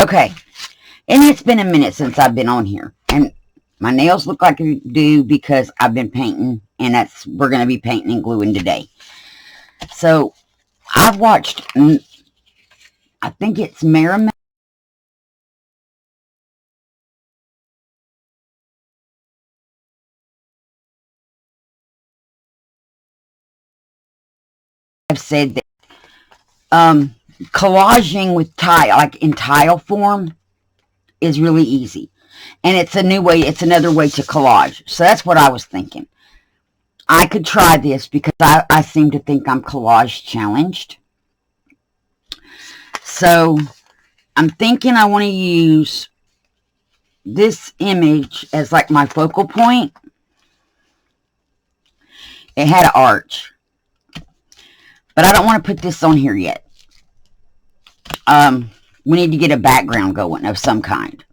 Okay, and it's been a minute since I've been on here, and my nails look like they do because I've been painting, and we're going to be painting and gluing today. So I've watched, I think it's Merriman. I've said that collaging with tile, like in tile form, is really easy. And it's a new way, it's another way to collage. So that's what I was thinking. I could try this because I seem to think I'm collage challenged. So I'm thinking I want to use this image as like my focal point. It had an arch. But I don't want to put this on here yet. We need to get a background going of some kind.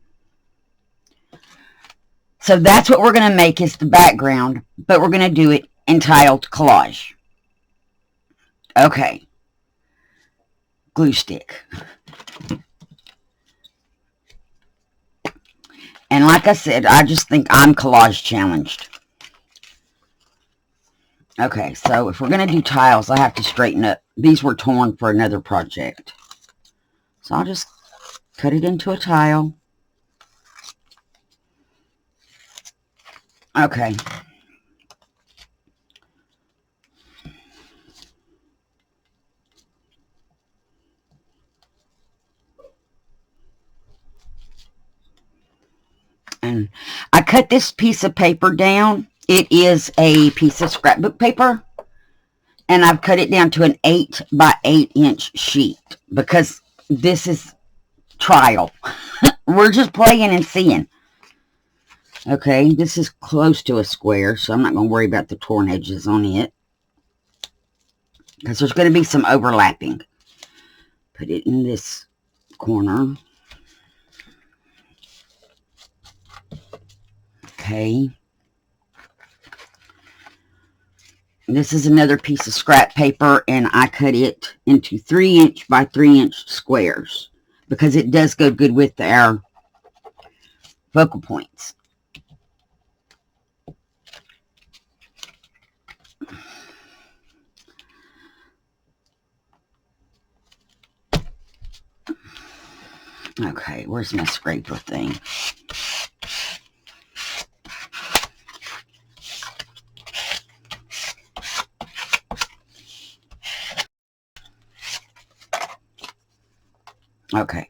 So that's what we're going to make is the background, but we're going to do it in tiled collage. Okay. Glue stick. And like I said, I just think I'm collage challenged. Okay, so if we're going to do tiles, I have to straighten up. These were torn for another project. So I'll just cut it into a tile. Okay. And I cut this piece of paper down. It is a piece of scrapbook paper. And I've cut it down to an 8 by 8 inch sheet because this is trial. We're just playing and seeing. Okay, this is close to a square, so I'm not going to worry about the torn edges on it. Because there's going to be some overlapping. Put it in this corner. Okay. This is another piece of scrap paper, and I cut it into 3 inch by 3 inch squares because it does go good with our focal points. Okay, where's my scraper thing? Okay.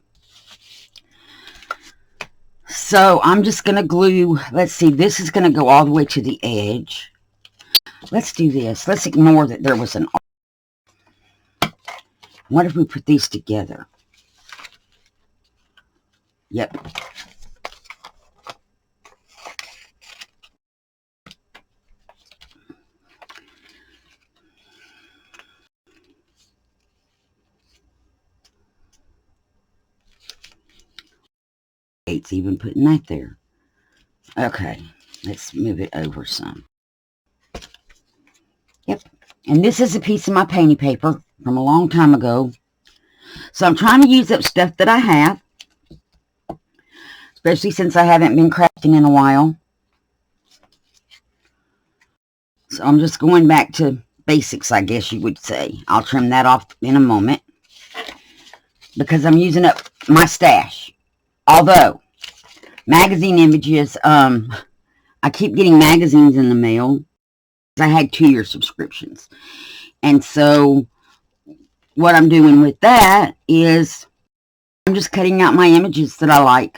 So I'm just going to glue, let's see, this is going to go all the way to the edge. Let's do this. Let's ignore that there was an arc. What if we put these together? Yep. It's even putting that there. Okay, let's move it over some. Yep, and this is a piece of my painting paper from a long time ago. So I'm trying to use up stuff that I have, especially since I haven't been crafting in a while. So I'm just going back to basics, I guess you would say. I'll trim that off in a moment because I'm using up my stash. Although, magazine images, I keep getting magazines in the mail. I had 2-year subscriptions. And so, what I'm doing with that is I'm just cutting out my images that I like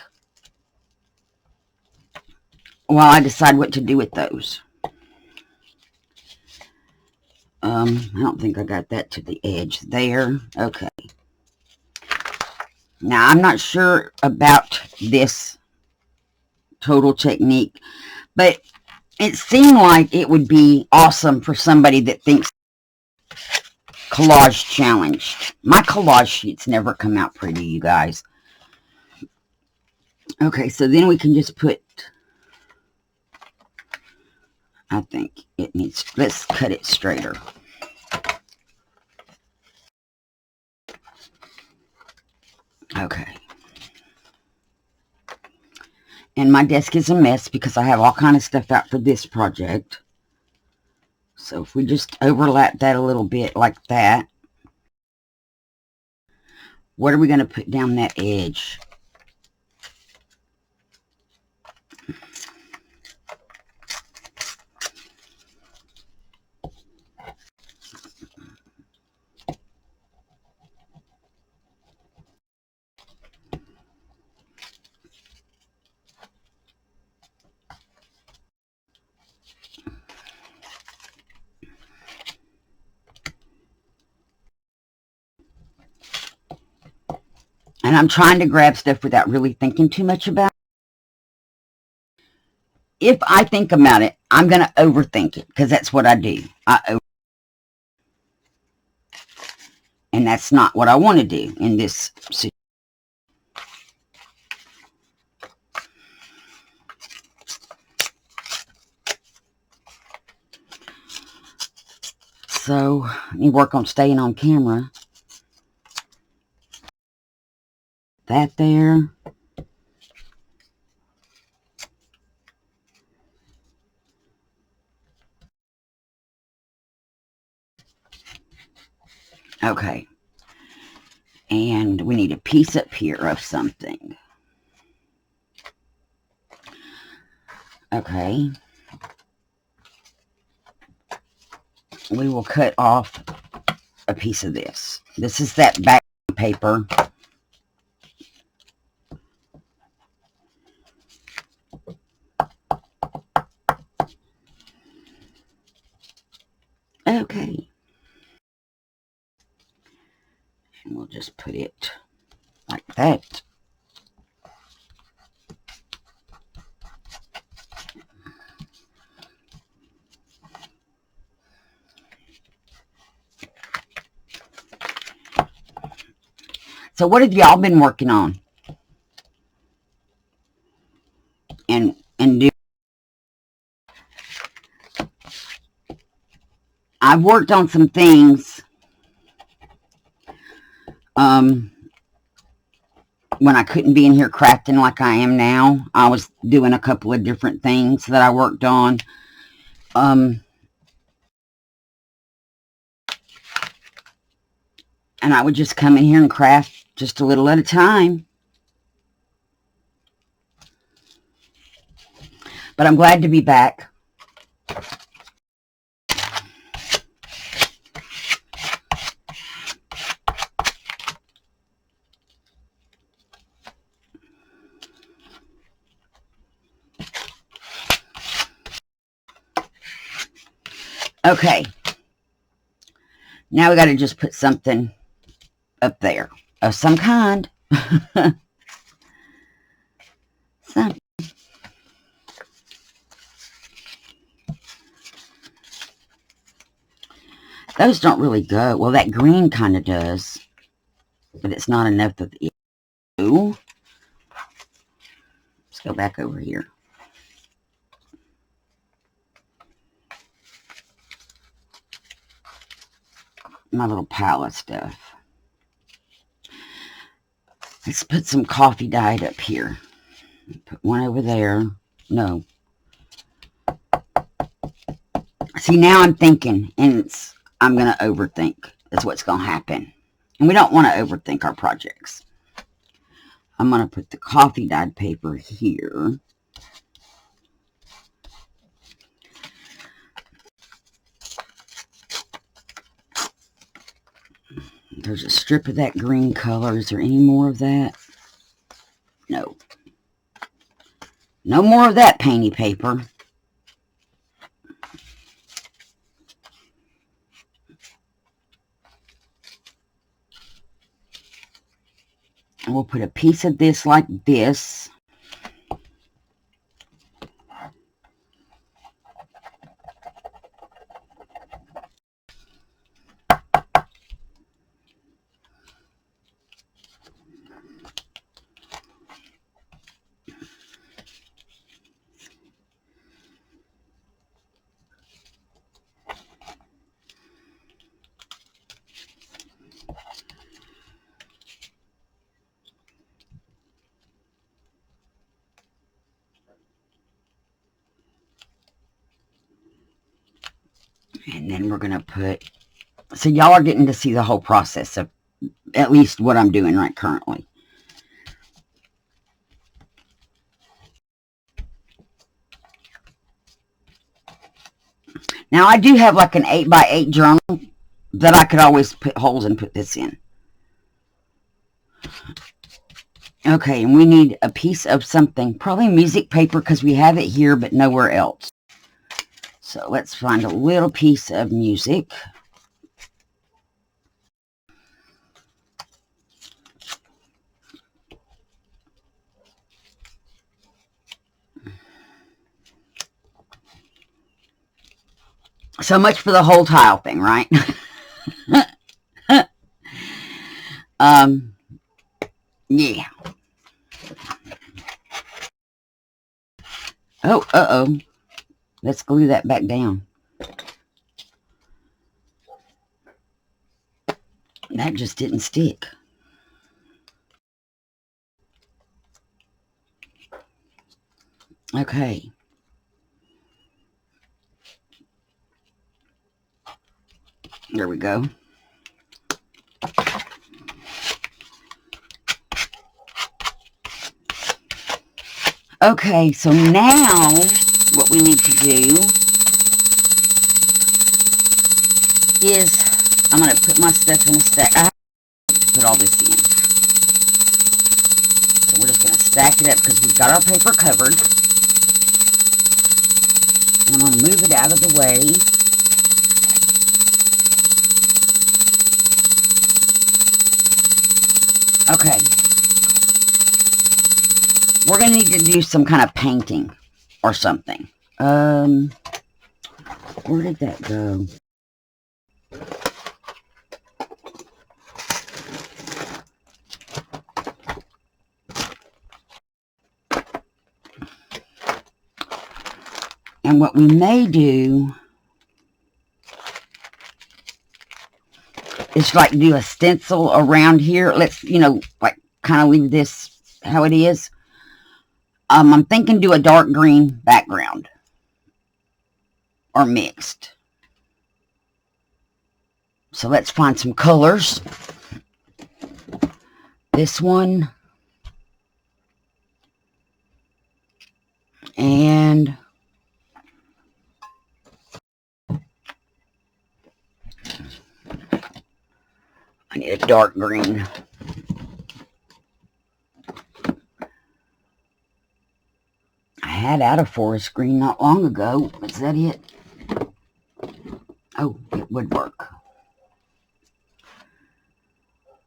while I decide what to do with those. I don't think I got that to the edge there. Okay. Now, I'm not sure about this total technique, but it seemed like it would be awesome for somebody that thinks collage challenged. My collage sheets never come out pretty, you guys. Okay, so then we can just put, I think it needs, let's cut it straighter. Okay. And my desk is a mess because I have all kind of stuff out for this project. So if we just overlap that a little bit like that. What are we going to put down that edge? And I'm trying to grab stuff without really thinking too much about it. If I think about it, I'm going to overthink it because that's what I do. And that's not what I want to do in this situation. So, I need to work on staying on camera. That there. Okay. And we need a piece up here of something. Okay. We will cut off a piece of this. This is that back paper. Okay. And we'll just put it like that. So what have y'all been working on? And do I've worked on some things when I couldn't be in here crafting like I am now. I was doing a couple of different things that I worked on. And I would just come in here and craft just a little at a time. But I'm glad to be back. Okay. Now we got to just put something up there of some kind. Something. Those don't really go. Well, that green kind of does. But it's not enough of the... Ooh. Let's go back over here. My little pile of stuff. Let's put some coffee dyed up here. Put one over there. No. See, now I'm thinking, and I'm going to overthink. That's what's going to happen. And we don't want to overthink our projects. I'm going to put the coffee dyed paper here. There's a strip of that green color. Is there any more of that? No. No more of that painty paper. And we'll put a piece of this like this. And then we're going to put, so y'all are getting to see the whole process of at least what I'm doing right currently. Now I do have like an 8x8 journal that I could always put holes and put this in. Okay, and we need a piece of something, probably music paper because we have it here but nowhere else. So let's find a little piece of music. So much for the whole tile thing, right? Yeah. Oh, uh-oh. Let's glue that back down. That just didn't stick. Okay. There we go. Okay, so now what we need to do is I'm going to put my stuff in a stack. I have to put all this in. So we're just going to stack it up because we've got our paper covered. And I'm going to move it out of the way. Okay. We're going to need to do some kind of painting or something. Where did that go? And what we may do is like do a stencil around here. Let's, you know, like kind of leave this how it is. I'm thinking do a dark green background or mixed. So let's find some colors. This one. And I need a dark green. I had out a forest green not long ago. Is that it? Oh, it would work.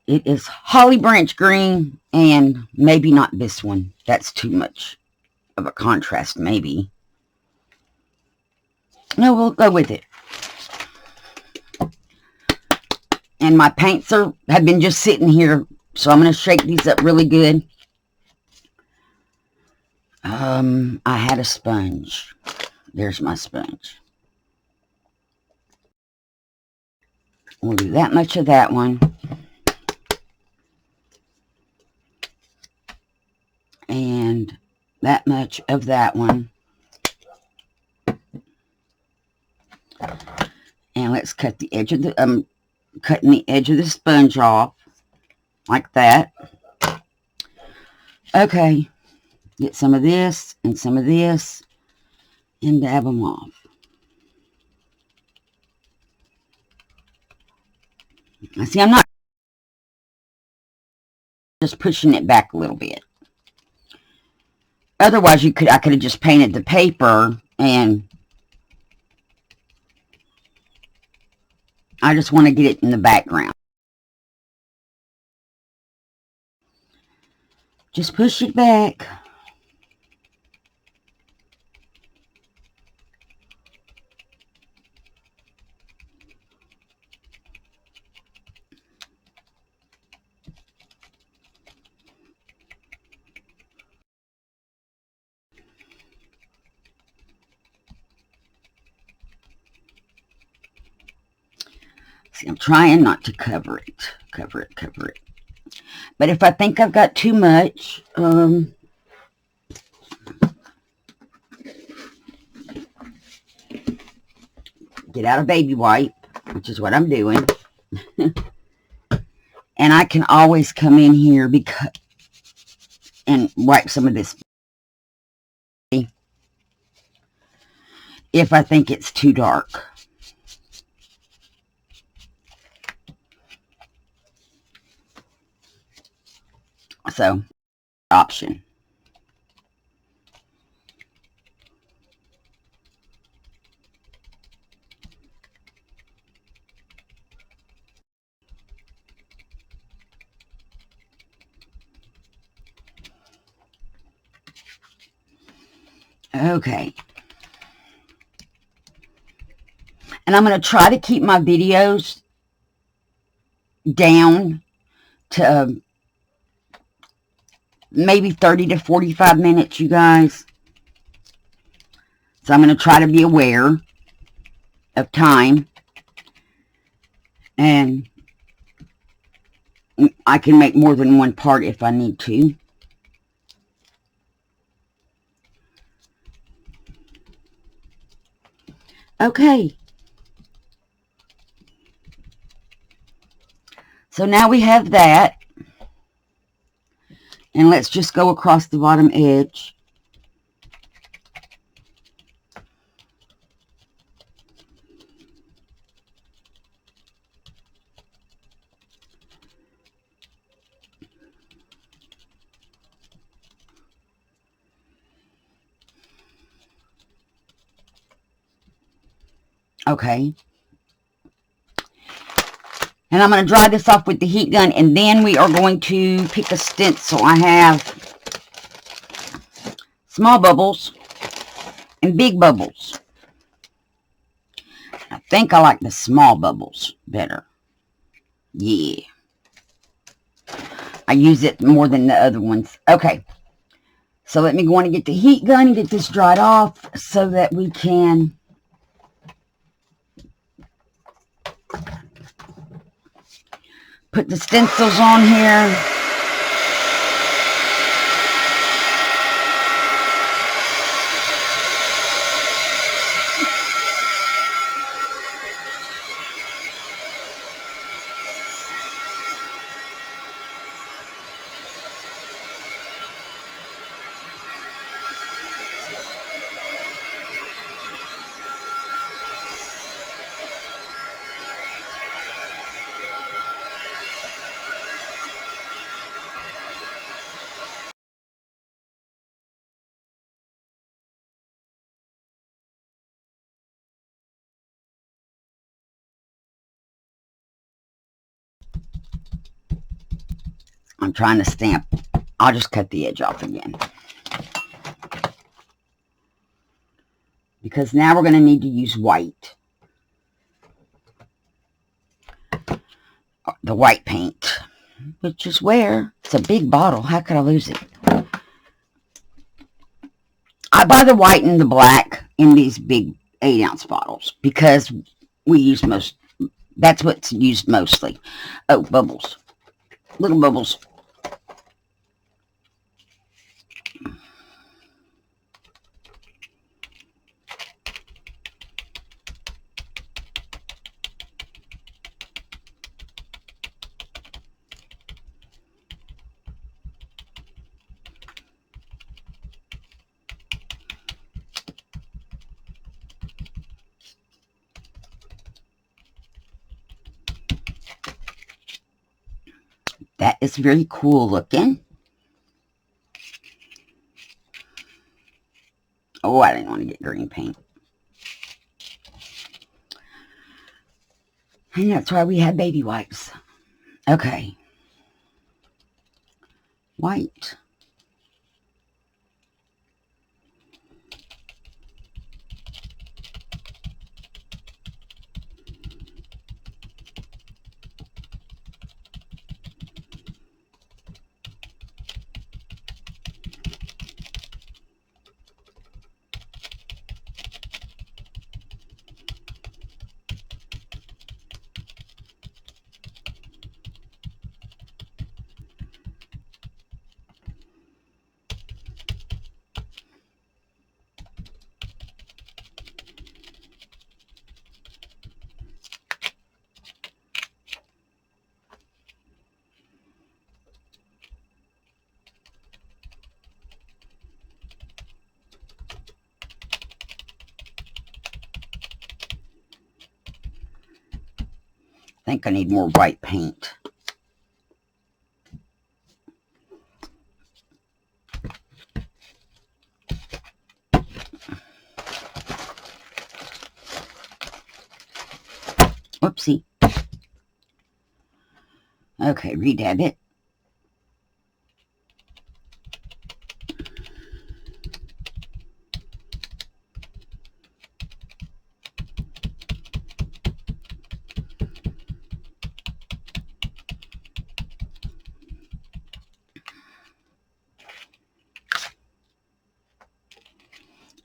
It is holly branch green, and maybe not this one. That's too much of a contrast, maybe. No, we'll go with it. And my paints have been just sitting here, so I'm going to shake these up really good. I had a sponge. There's my sponge. We'll do that much of that one. And that much of that one. And let's cut the edge of the, cutting the edge of the sponge off. Like that. Okay. Get some of this and some of this. And dab them off. I see, I'm not just pushing it back a little bit. Otherwise, I could have just painted the paper, and I just want to get it in the background. Just push it back. See, I'm trying not to cover it. Cover it, cover it. But if I think I've got too much, get out a baby wipe, which is what I'm doing. And I can always come in here and wipe some of this if I think it's too dark. So, option. Okay. And I'm going to try to keep my videos down to maybe 30 to 45 minutes, you guys. So I'm going to try to be aware of time. And I can make more than one part if I need to. Okay. So now we have that. And let's just go across the bottom edge. Okay. And I'm going to dry this off with the heat gun, and then we are going to pick a stencil. I have small bubbles and big bubbles. I think I like the small bubbles better. Yeah. I use it more than the other ones. Okay. So let me go on and get the heat gun and get this dried off so that we can put the stencils on here. I'm trying to stamp. I'll just cut the edge off again. Because now we're going to need to use white. The white paint. Which is where? It's a big bottle. How could I lose it? I buy the white and the black in these big 8-ounce bottles. Because we use most. That's what's used mostly. Oh, bubbles. Little bubbles. That is very cool looking. Oh, I didn't want to get green paint. And that's why we had baby wipes. Okay. White. think I need more white paint. Whoopsie. Okay, redab it.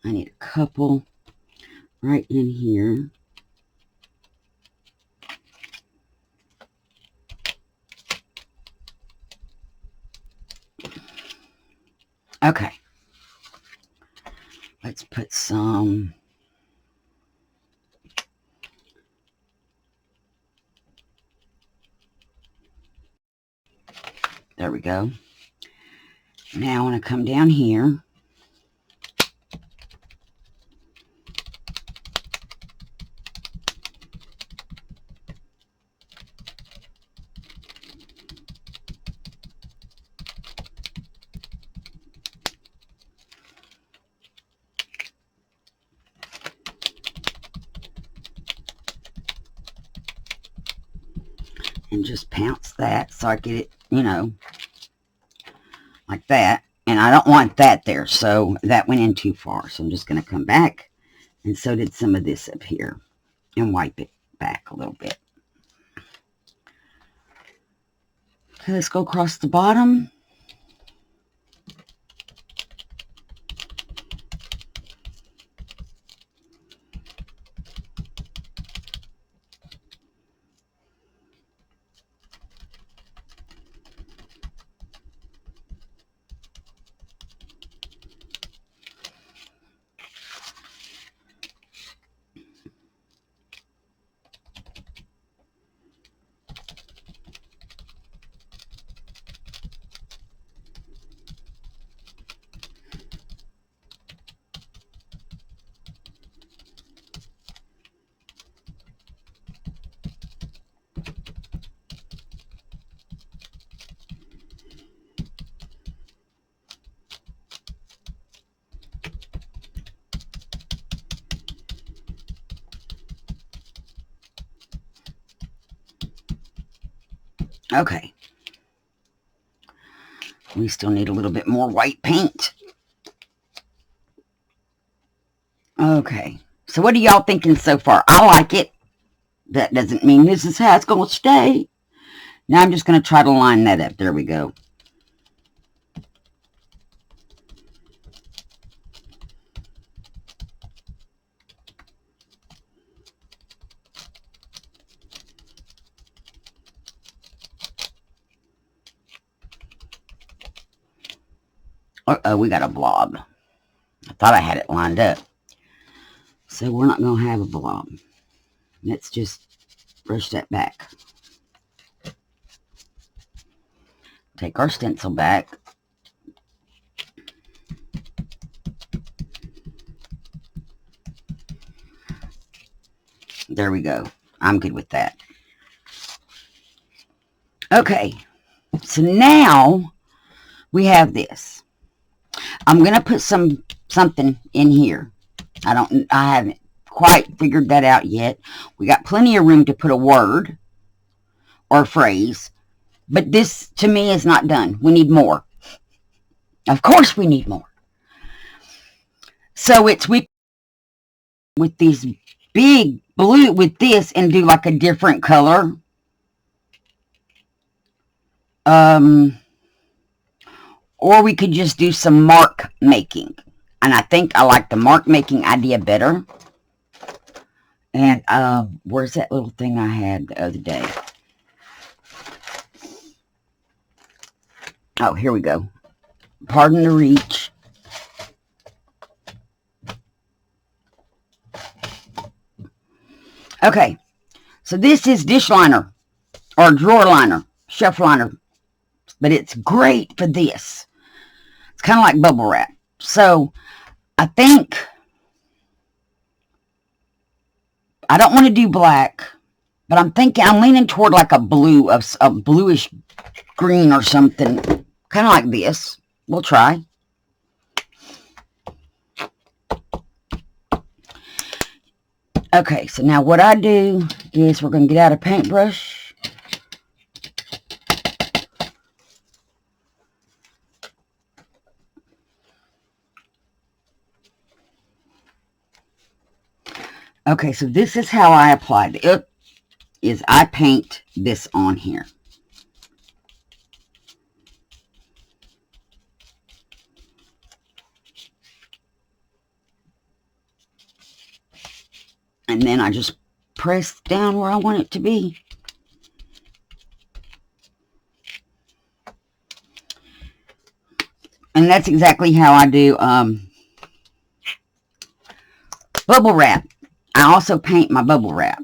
I need a couple right in here. Okay. Let's put some. There we go. Now I want to come down here. And just pounce that so I get it, you know, like that. And I don't want that there, so that went in too far. So I'm just going to come back, and so did some of this up here, and wipe it back a little bit. Okay, let's go across the bottom. Okay. We still need a little bit more white paint. Okay. So what are y'all thinking so far? I like it. That doesn't mean this is how it's going to stay. Now I'm just going to try to line that up. There we go. Uh-oh, we got a blob. I thought I had it lined up. So we're not going to have a blob. Let's just brush that back. Take our stencil back. There we go. I'm good with that. Okay. So now we have this. I'm going to put something in here. I haven't quite figured that out yet. We got plenty of room to put a word or phrase, but this to me is not done. We need more. Of course we need more. So it's with these big blue with this and do like a different color. Or we could just do some mark making. And I think I like the mark making idea better. And where's that little thing I had the other day? Oh, here we go. Pardon the reach. Okay. So this is dish liner or drawer liner, shelf liner. But it's great for this. It's kind of like bubble wrap. So I think I don't want to do black. But I'm thinking, I'm leaning toward like a bluish green or something. Kind of like this. We'll try. Okay, so now what I do is we're going to get out a paintbrush. Okay, so this is how I apply it. Is I paint this on here. And then I just press down where I want it to be. And that's exactly how I do bubble wrap. I also paint my bubble wrap.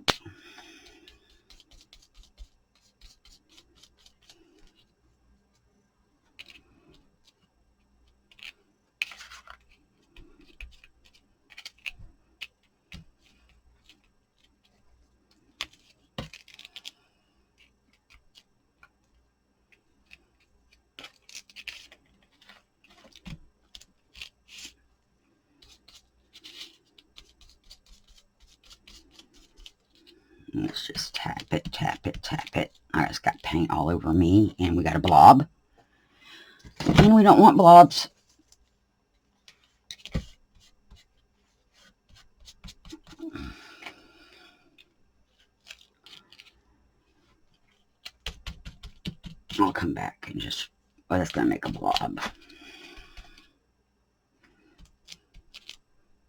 Let's just tap it, tap it, tap it. I just got paint all over me, and we got a blob. And we don't want blobs. I'll come back and just, well, that's going to make a blob.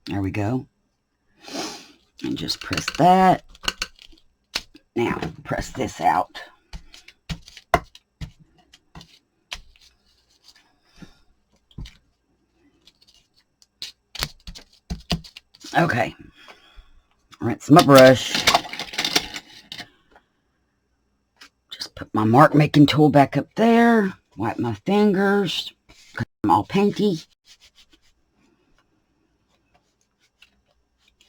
There we go. And just press that. Now, press this out. Okay. Rinse my brush. Just put my mark making tool back up there. Wipe my fingers. Because I'm all painty.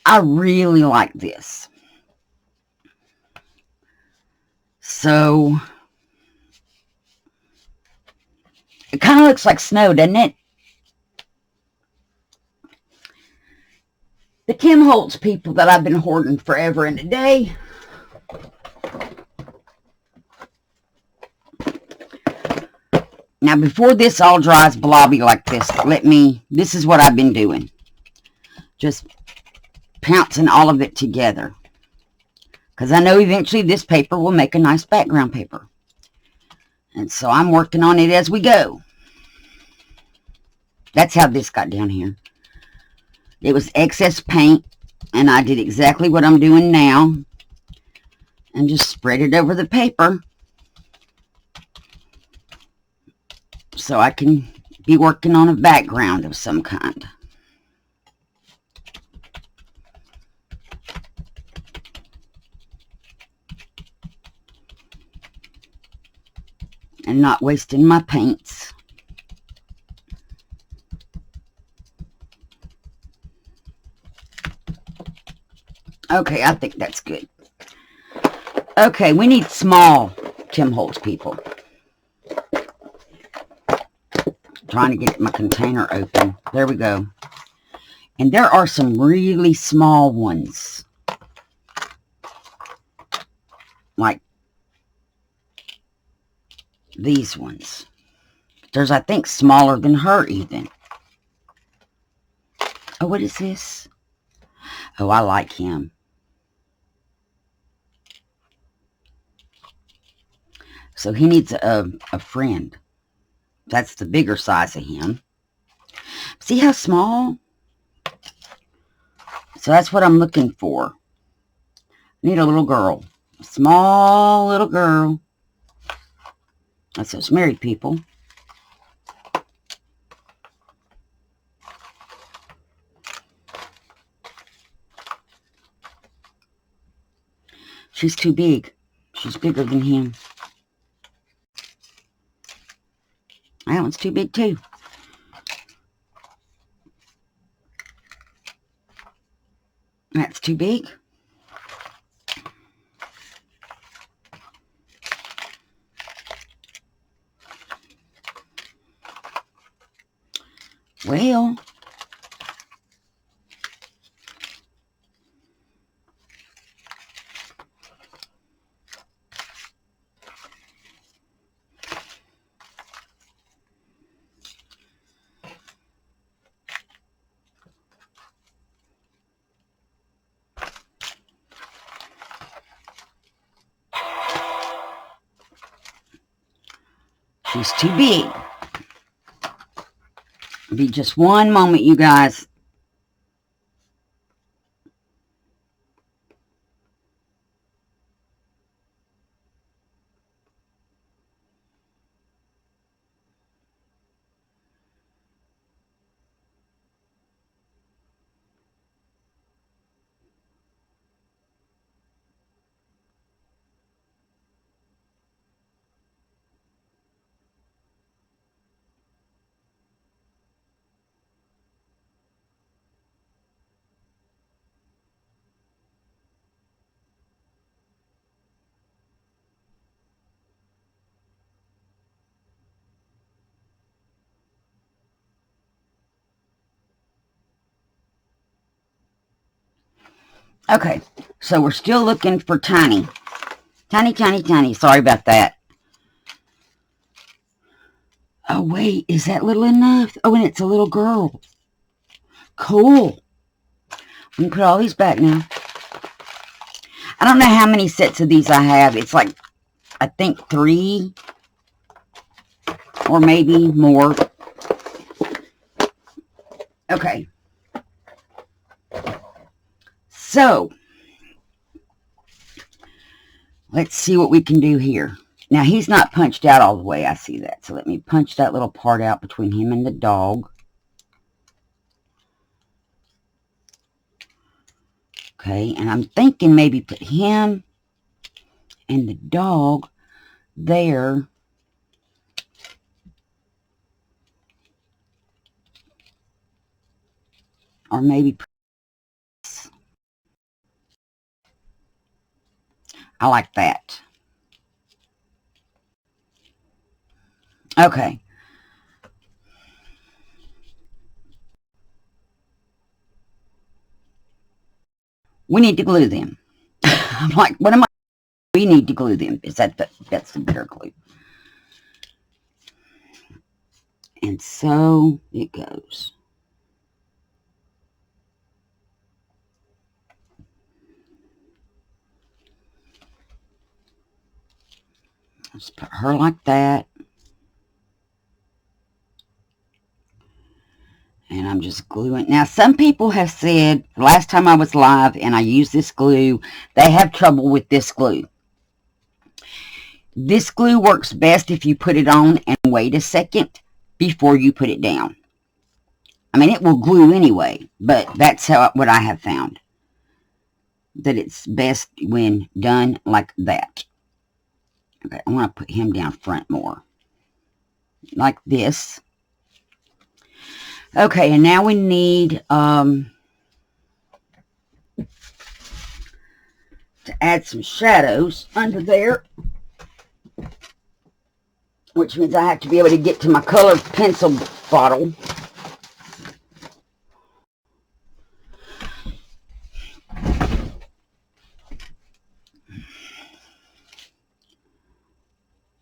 I really like this. So, it kind of looks like snow, doesn't it? The Tim Holtz people that I've been hoarding forever and a day. Now, before this all dries blobby like this, this is what I've been doing. Just pouncing all of it together. Because I know eventually this paper will make a nice background paper. And so I'm working on it as we go. That's how this got down here. It was excess paint, and I did exactly what I'm doing now. And just spread it over the paper. So I can be working on a background of some kind. And not wasting my paints. Okay, I think that's good. Okay, we need small Tim Holtz people. Trying to get my container open. There we go. And there are some really small ones. Like these ones. There's, I think, smaller than her even. Oh, what is this? Oh, I like him. So he needs a friend. That's the bigger size of him. See how small? So that's what I'm looking for. I need a little girl. A small little girl. That's those married people. She's too big. She's bigger than him. That one's too big too. That's too big. Well, she's too big. Be just one moment, you guys. Okay, so we're still looking for tiny. Tiny, tiny, tiny. Sorry about that. Oh, wait. Is that little enough? Oh, and it's a little girl. Cool. We can put all these back now. I don't know how many sets of these I have. It's like, I think 3 or maybe more. Okay. So, let's see what we can do here. Now, he's not punched out all the way. I see that. So, let me punch that little part out between him and the dog. Okay, and I'm thinking maybe put him and the dog there. Or maybe I like that. Okay. We need to glue them. I'm like, what am I? We need to glue them. Is that's the better glue? And so it goes. Let's put her like that. And I'm just gluing. Now, some people have said, last time I was live and I used this glue, they have trouble with this glue. This glue works best if you put it on and wait a second before you put it down. I mean, it will glue anyway, but that's what I have found. That it's best when done like that. Okay, I want to put him down front more. Like this. Okay, and now we need to add some shadows under there. Which means I have to be able to get to my colored pencil bottle.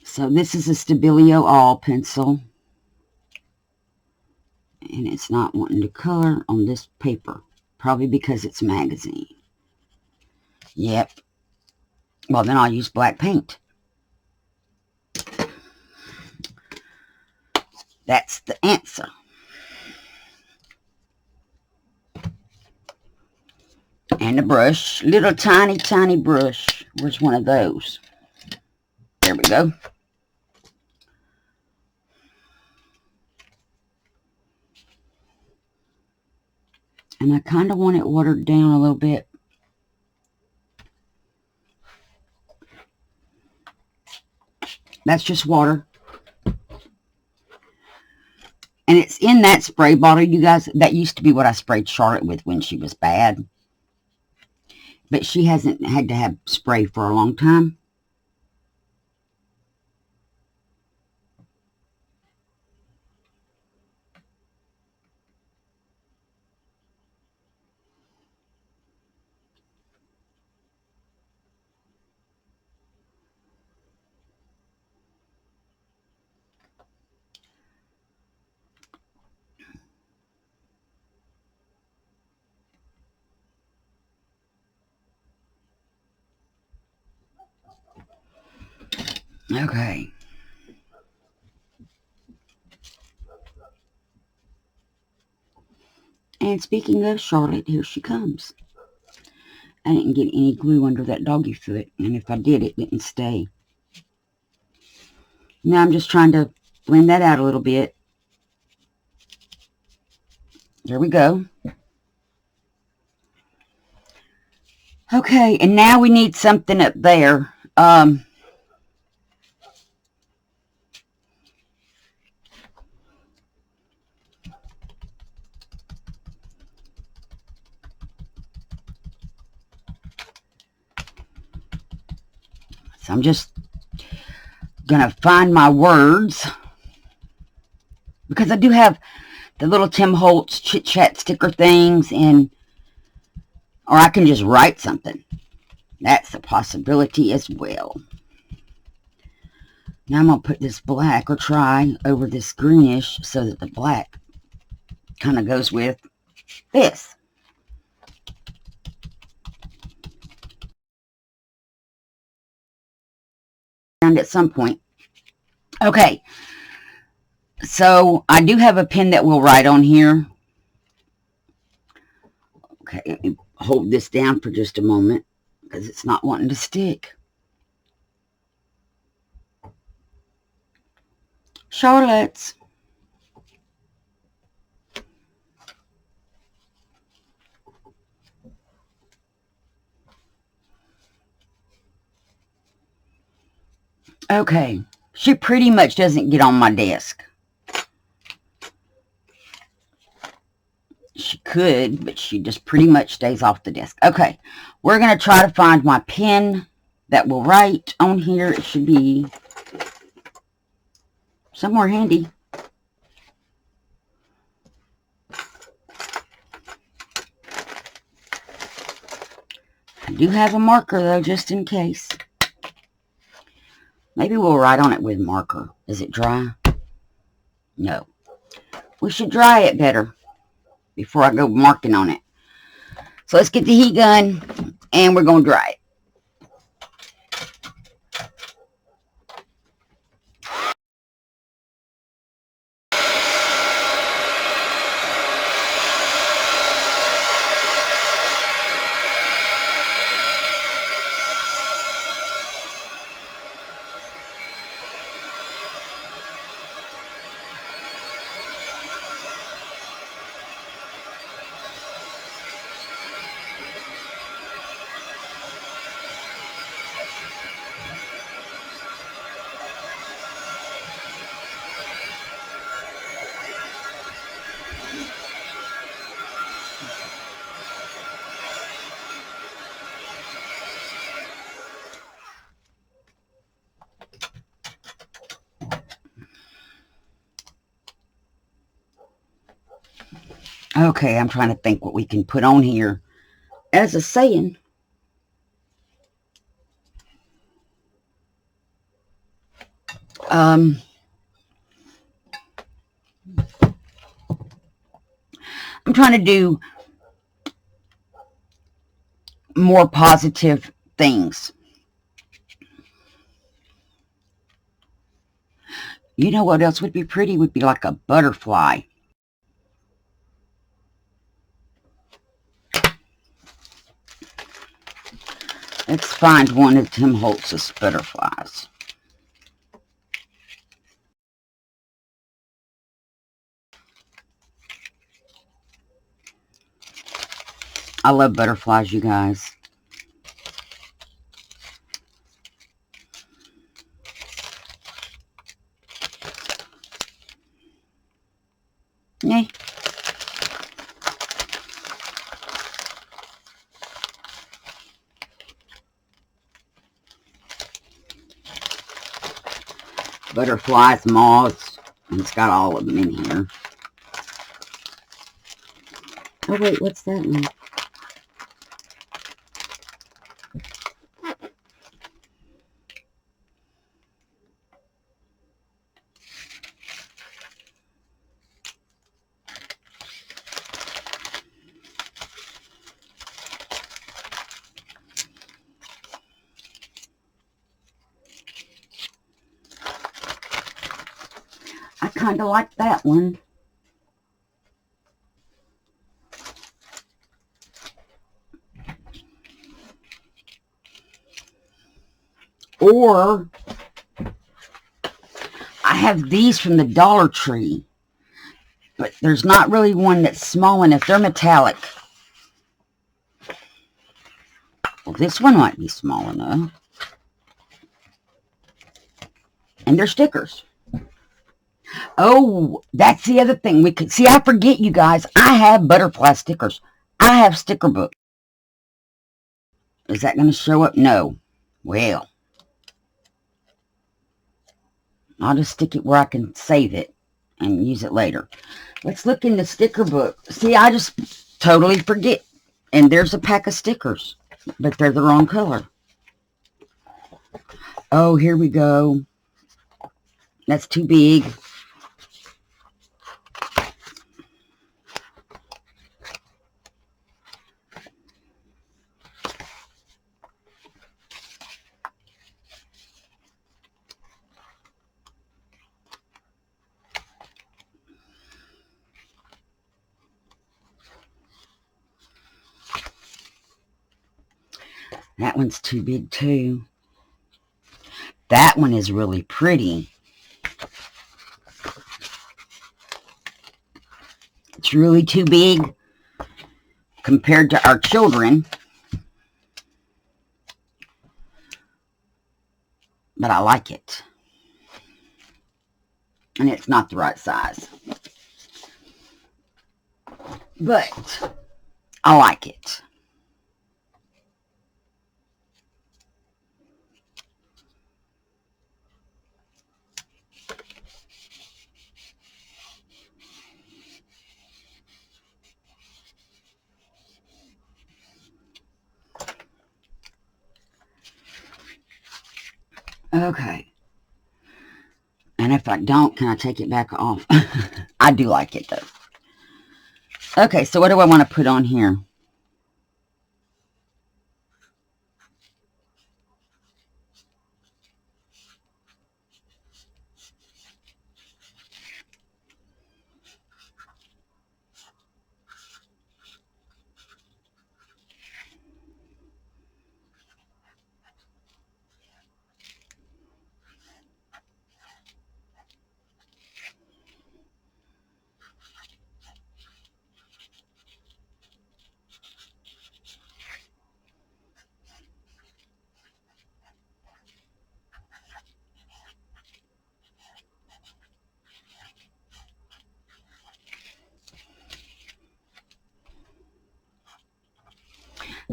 So this is a Stabilo All pencil. And it's not wanting to color on this paper. Probably because it's magazine. Yep. Well, then I'll use black paint. That's the answer. And a brush. Little tiny, tiny brush. Where's one of those? There we go. And I kind of want it watered down a little bit. That's just water. And it's in that spray bottle, you guys. That used to be what I sprayed Charlotte with when she was bad. But she hasn't had to have spray for a long time. Okay. And speaking of Charlotte, here she comes. I didn't get any glue under that doggy foot, and if I did, it didn't stay. Now I'm just trying to blend that out a little bit. There we go. Okay, and now we need something up there. So I'm just gonna find my words, because I do have the little Tim Holtz chit chat sticker things, and or I can just write something. That's a possibility as well. Now I'm gonna put this black, or try, over this greenish so that the black kind of goes with this. And at some point. Okay. So I do have a pen that will write on here. Okay, let me hold this down for just a moment because it's not wanting to stick. Charlotte's. Okay, she pretty much doesn't get on my desk. She could, but she just pretty much stays off the desk. Okay, we're going to try to find my pen that will write on here. It should be somewhere handy. I do have a marker, though, just in case. Maybe we'll write on it with marker. Is it dry? No. We should dry it better before I go marking on it. So let's get the heat gun, and we're going to dry it. Okay, I'm trying to think what we can put on here as a saying. I'm trying to do more positive things. You know what else would be pretty? Would be like a butterfly. Let's find one of Tim Holtz's butterflies. I love butterflies, you guys. Yeah. Butterflies, moths, and it's got all of them in here. Oh, wait, what's that one? kind of like that one. Or I have these from the Dollar Tree, but there's not really one that's small enough. They're metallic. Well, this one might be small enough. And they're stickers. Oh, that's the other thing. We could see, I forget, you guys. I have butterfly stickers. I have sticker book. Is that going to show up? No. Well, I'll just stick it where I can save it and use it later. Let's look in the sticker book. See, I just totally forget. And there's a pack of stickers, but they're the wrong color. Oh, here we go. That's too big. That one's too big too. That one is really pretty. It's really too big compared to our children. But I like it. And it's not the right size. But I like it. Okay. And if I don't, can I take it back off? I do like it, though. Okay, so what do I want to put on here?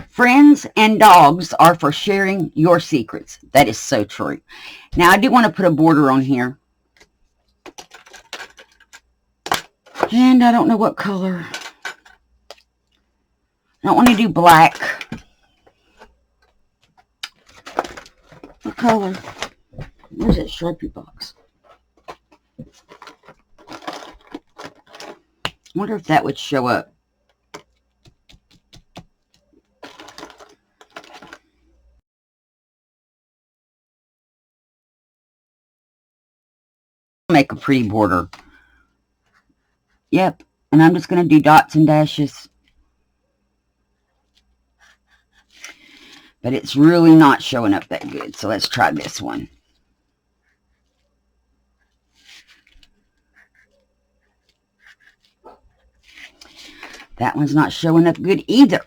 Friends and dogs are for sharing your secrets. That is so true. Now, I do want to put a border on here. And I don't know what color. I don't want to do black. What color? Where's that Sharpie box? I wonder if that would show up. Make a pretty border. Yep. And I'm just going to do dots and dashes. But it's really not showing up that good. So let's try this one. That one's not showing up good either.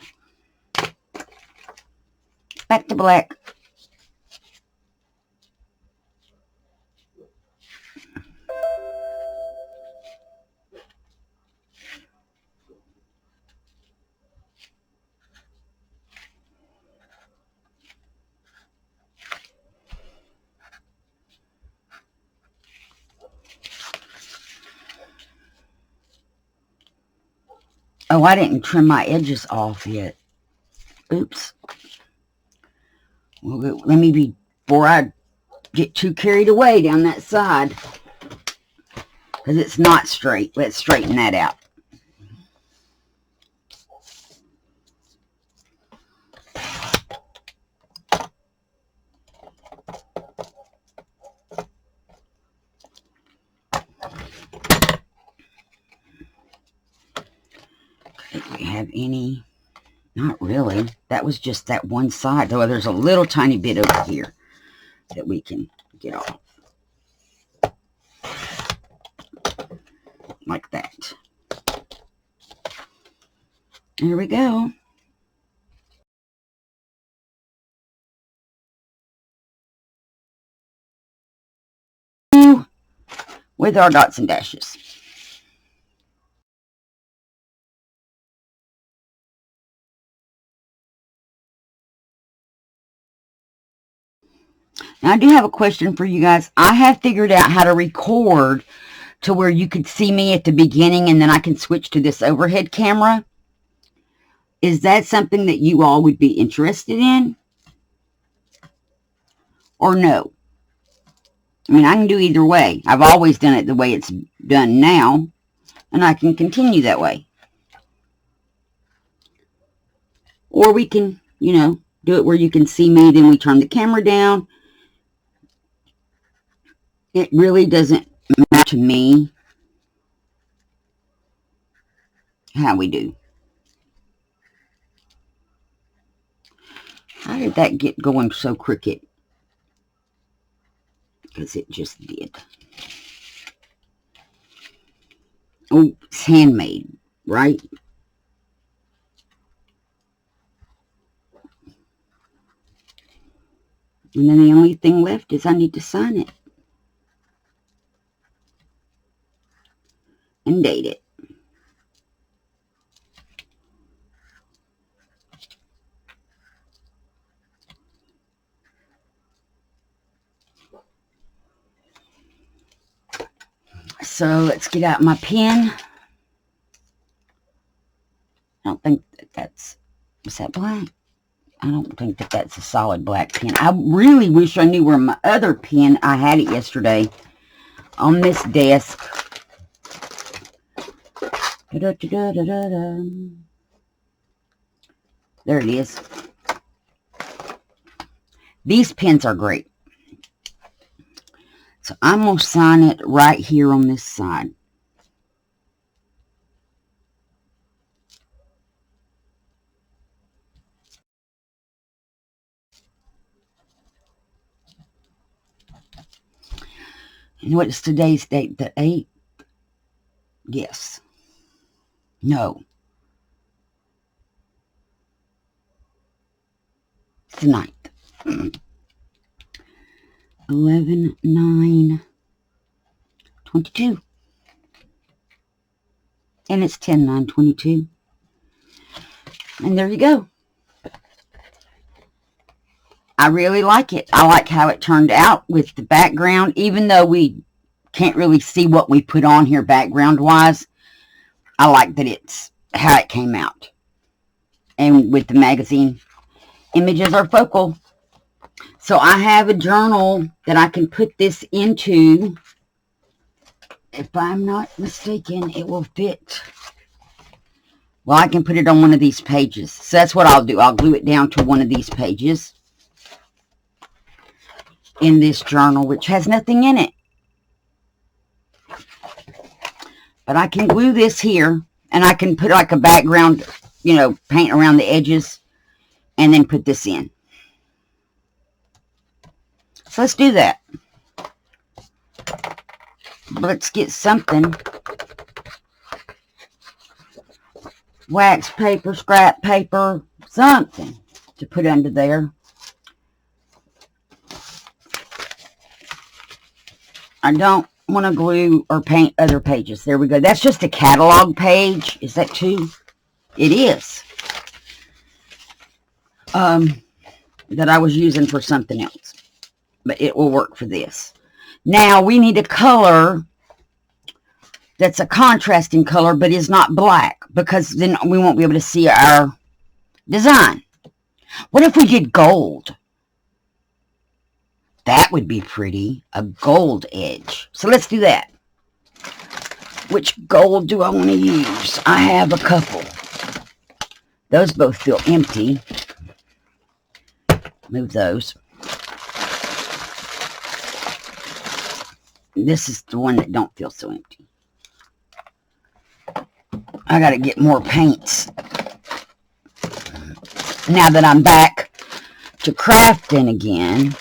Back to black. Oh, I didn't trim my edges off yet. Oops. Well, let me be, before I get too carried away down that side. Because it's not straight. Let's straighten that out. Do we have any? Not really. That was just that one side. Though there's a little tiny bit over here that we can get off. Like that. There we go. With our dots and dashes. Now, I do have a question for you guys. I have figured out how to record to where you could see me at the beginning and then I can switch to this overhead camera. Is that something that you all would be interested in? Or no? I mean, I can do either way. I've always done it the way it's done now, and I can continue that way. Or we can, you know, do it where you can see me, then we turn the camera down. It really doesn't matter to me how we do. How did that get going so crooked? Because it just did. Oh, it's handmade, right? And then the only thing left is I need to sign it. And date it. So let's get out my pen. I don't think that's, is that black? I don't think that that's a solid black pen. I really wish I knew where my other pen, I had it yesterday on this desk. There it is. These pens are great. So I'm going to sign it right here on this side. And what is today's date? The 8th? Yes. No. It's the 9th. 11/9/22. And it's 10/9/22. And there you go. I really like it. I like how it turned out with the background, even though we can't really see what we put on here background-wise. I like that it's how it came out. And with the magazine, images are focal. So I have a journal that I can put this into. If I'm not mistaken, it will fit. Well, I can put it on one of these pages. So that's what I'll do. I'll glue it down to one of these pages in this journal, which has nothing in it. But I can glue this here, and I can put like a background, you know, paint around the edges, and then put this in. So let's do that. Let's get something. Wax paper, scrap paper, something to put under there. I don't want to glue or paint other pages. There we go. That's just a catalog page. Is that too? It is. That I was using for something else. But it will work for this. Now we need a color that's a contrasting color but is not black, because then we won't be able to see our design. What if we did gold? That would be pretty. A gold edge. So let's do that. Which gold do I want to use? I have a couple. Those both feel empty. Move those. This is the one that don't feel so empty. I gotta get more paints. Now that I'm back to crafting again.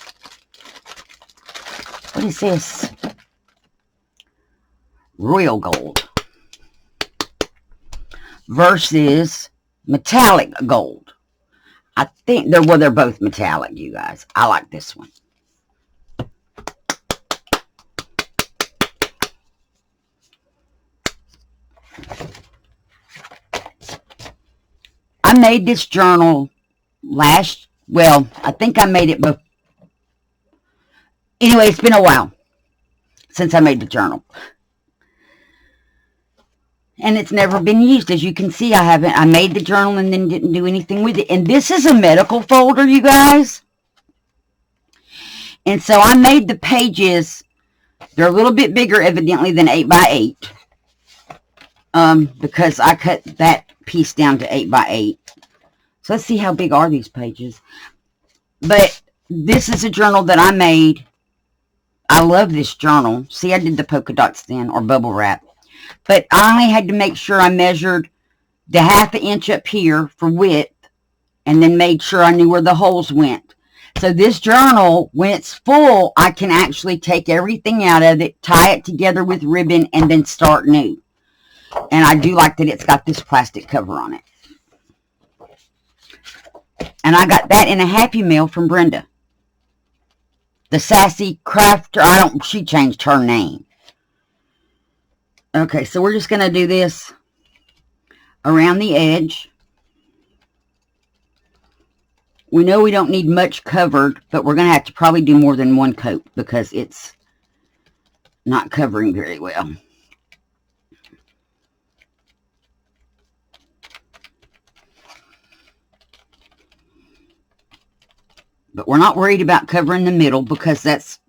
What is this? Royal gold versus metallic gold. I think they're both metallic, you guys. I like this one. I made this journal I think I made it before. Anyway, it's been a while since I made the journal. And it's never been used. As you can see, I made the journal and then didn't do anything with it. And this is a medical folder, you guys. And so I made the pages, they're a little bit bigger evidently than 8x8. Because I cut that piece down to 8x8. So let's see how big are these pages. But this is a journal that I made. I love this journal. See, I did the polka dots then, or bubble wrap. But I only had to make sure I measured the 1/2 inch up here for width. And then made sure I knew where the holes went. So this journal, when it's full, I can actually take everything out of it, tie it together with ribbon, and then start new. And I do like that it's got this plastic cover on it. And I got that in a Happy Mail from Brenda. The Sassy Crafter. She changed her name. Okay, so we're just going to do this around the edge. We know we don't need much covered, but we're going to have to probably do more than one coat because it's not covering very well. But we're not worried about covering the middle because that's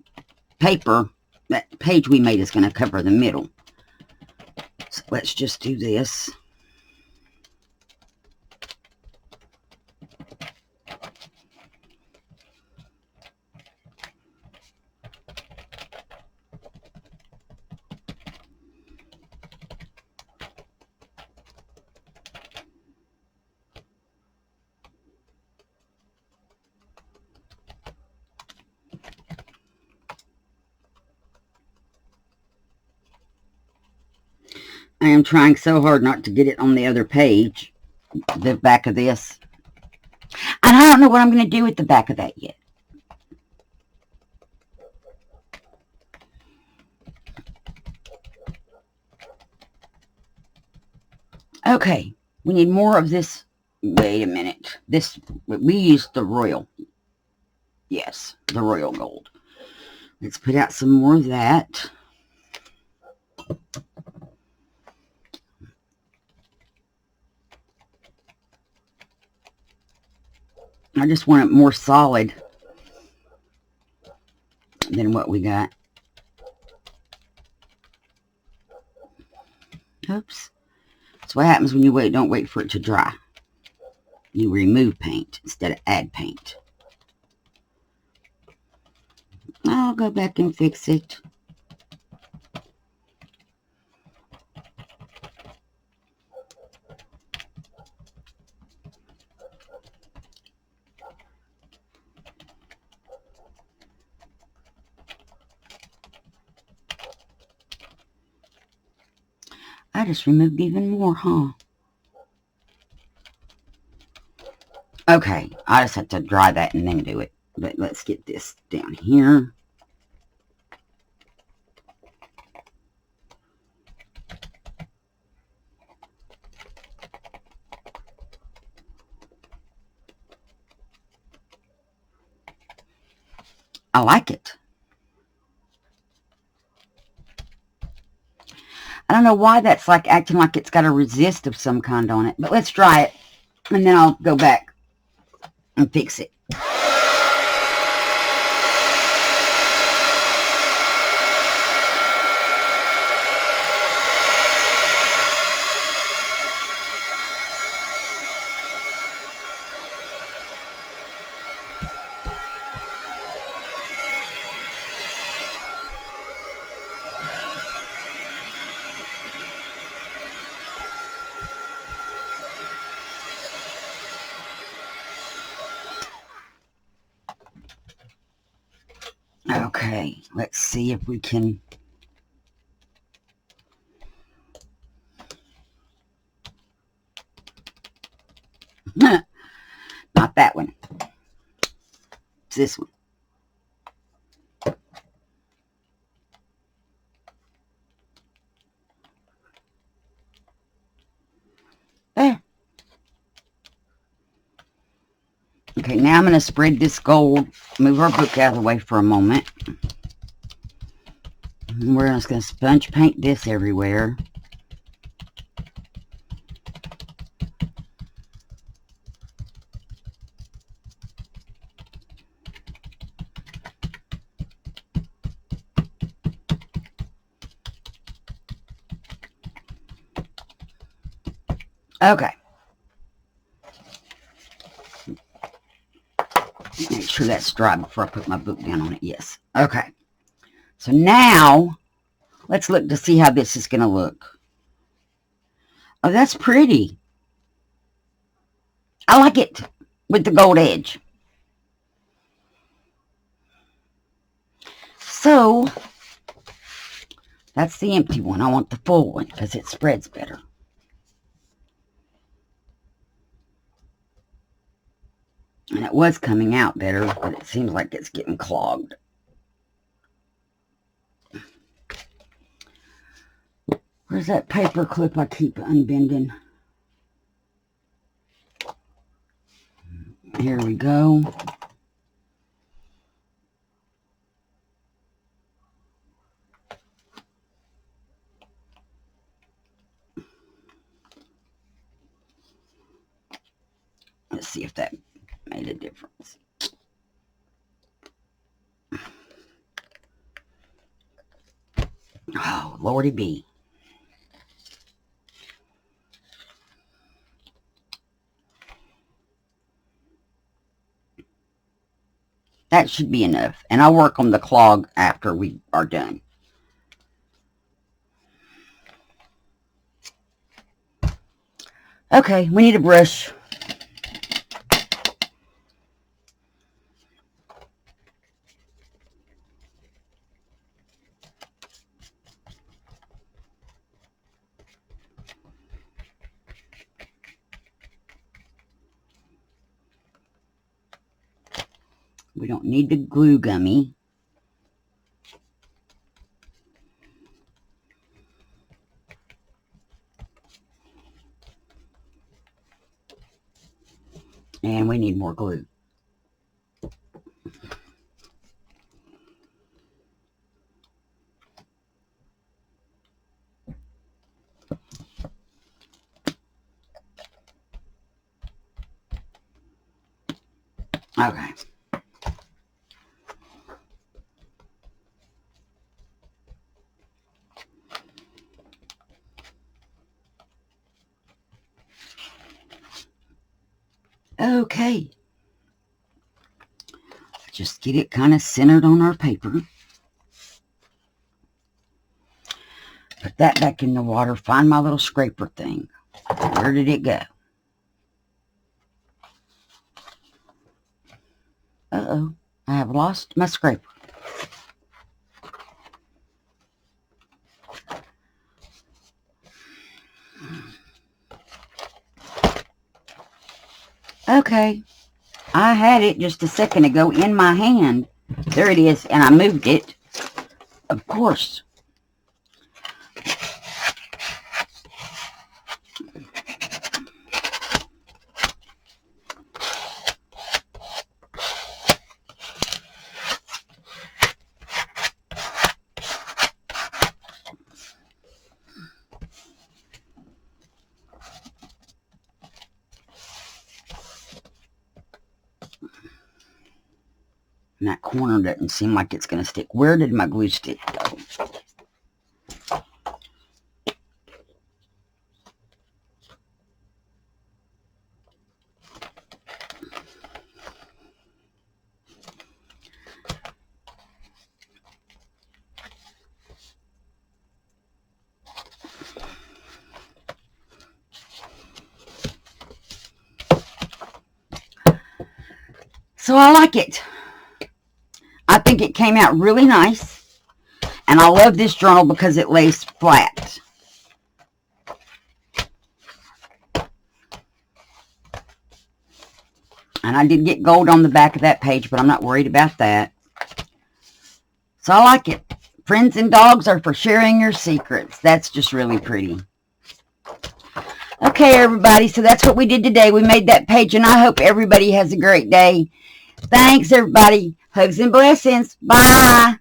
paper. That page we made is going to cover the middle. So let's just do this. I am trying so hard not to get it on the other page, the back of this. And I don't know what I'm going to do with the back of that yet. Okay, we need more of this. Wait a minute. We used the royal. Yes, the royal gold. Let's put out some more of that. I just want it more solid than what we got. Oops. That's what happens when you don't wait for it to dry. You remove paint instead of add paint. I'll go back and fix it. I just removed even more, huh? Okay, I just have to dry that and then do it. But let's get this down here. I like it. I don't know why that's like acting like it's got a resist of some kind on it. But let's dry it. And then I'll go back and fix it. Okay, let's see if we can... Not that one. It's this one. There. Okay, now I'm going to spread this gold, move our book out of the way for a moment. And we're just going to sponge paint this everywhere. Okay. Make sure that's dry before I put my book down on it. Yes. Okay. So now, let's look to see how this is going to look. Oh, that's pretty. I like it with the gold edge. So, that's the empty one. I want the full one because it spreads better. And it was coming out better, but it seems like it's getting clogged. Where's that paper clip I keep unbending? Here we go. Let's see if that made a difference. Oh, Lordy B. That should be enough. And I'll work on the clog after we are done. Okay, we need a brush. We don't need the glue gummy. And we need more glue. Okay. Okay. Just get it kind of centered on our paper. Put that back in the water. Find my little scraper thing. Where did it go? Uh-oh. I have lost my scraper. Okay. I had it just a second ago in my hand. There it is, and I moved it. Of course. And that corner doesn't seem like it's going to stick. Where did my glue stick go? So I like it. I think it came out really nice. And I love this journal because it lays flat. And I did get gold on the back of that page, but I'm not worried about that. So I like it. Friends and dogs are for sharing your secrets. That's just really pretty. Okay, everybody. So that's what we did today. We made that page, and I hope everybody has a great day. Thanks, everybody. Hugs and blessings. Bye.